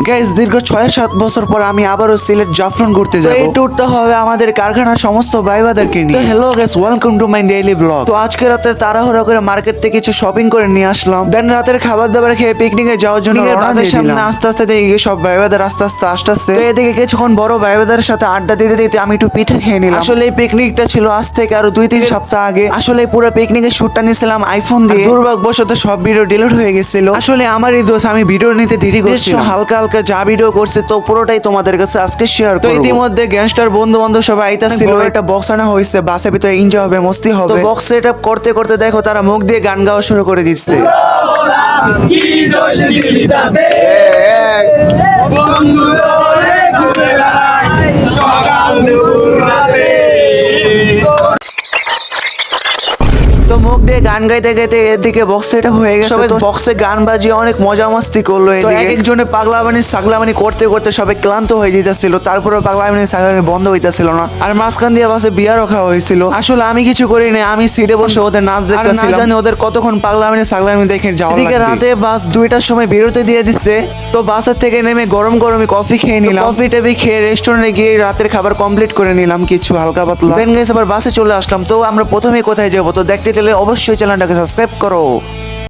Guys দীর্ঘ 6-7 বছর পর আমি আবারও সিলেট জাফলং ঘুরতে যাব। এই ট্যুরটা হবে আমাদের কারখানার সমস্ত ভাইবাদেরকে নিয়ে। তো hello guys, welcome to my daily blog. তো আজকে রাতে তাড়াহুড়া করে মার্কেট থেকে কিছু শপিং করে নিয়ে আসলাম। দেন রাতের খাবার দাবার খেয়ে পিকনিকে যাওয়ার জন্য বাসের সামনে আস্তে আস্তে দেখি সব ভাইবাদের আস্তে আস্তে তো এদিকে কিছুক্ষণ বড় ভাইবাদের সাথে আড্ডা দিতে দিতে আমি একটু পিঠা খেয়ে নিলাম। আসলে এই পিকনিকটা ছিল আজ থেকে আরো 2-3 সপ্তাহ আগে। আসলে পুরো পিকনিকের শুটটা নিয়েছিলাম আইফোন দিয়ে। দুর্ভাগ্যবশত সব ভিডিও ডিলিট হয়ে গেছিল। আসলে আমারই দোষ, আমি ভিডিও নিতে দেরি করছি। হালকা হালকা যা ভিডিও করছে তো পুরোটাই তোমাদের কাছে আজকে শেয়ার করব। তো ইতিমধ্যে গ্যাংস্টার বন্ধু বান্ধব সবাই আইতাছিল। একটা বক্স আনা হয়েছে, বাসের ভিতরে এনজয় হবে, মস্তি হবে। তো বক্স সেটআপ করতে করতে দেখো তারা মুখ দিয়ে গান গাওয়া শুরু করে দিচ্ছে। কি দোষ দিলি তাতে বন্ধু দলে ঘুরে বেড়াই সকাল দুপুর রাতে। তো মুখ দিয়ে গান গাইতে গাইতে এদিকে বক্স সেটআপ হয়ে গেছে। সবাই বক্সে গান বাজিয়ে অনেক মজা মস্তি করলো। এদিকে একজনে পাগলামানি সাগলামানি করতে করতে সবাই ক্লান্ত হয়ে যেতেছিল। তারপরে পাগলামানি সাগলামানি বন্ধ হইতাছিল না। আর মাঝখান দিয়ে বাসে বিয়ারও খাওয়া হয়েছিল। আসলে আমি কিছু করি না, আমি সিটে বসে ওদের নাচ দেখতেছিলাম। জানি ওদের কতক্ষণ পাগলামানি সাগলামানি দেখে যাওয়া। এদিকে রাতে বাস 2টার সময় বেরোতে দিয়ে দিচ্ছে। তো বাসের থেকে নেমে গরম গরমই কফি খেয়ে নিলাম। কফি টেবি খেয়ে রেস্টুরেন্টে গিয়ে রাতের খাবার কমপ্লিট করে নিলাম কিছু হালকা পাতলা। দেন গাইস আবার বাসে চলে আসলাম। তো আমরা প্রথমে কোথায় যাবো তো দেখতে গেলে অবশ্যই চ্যানেলটাকে সাবস্ক্রাইব করো।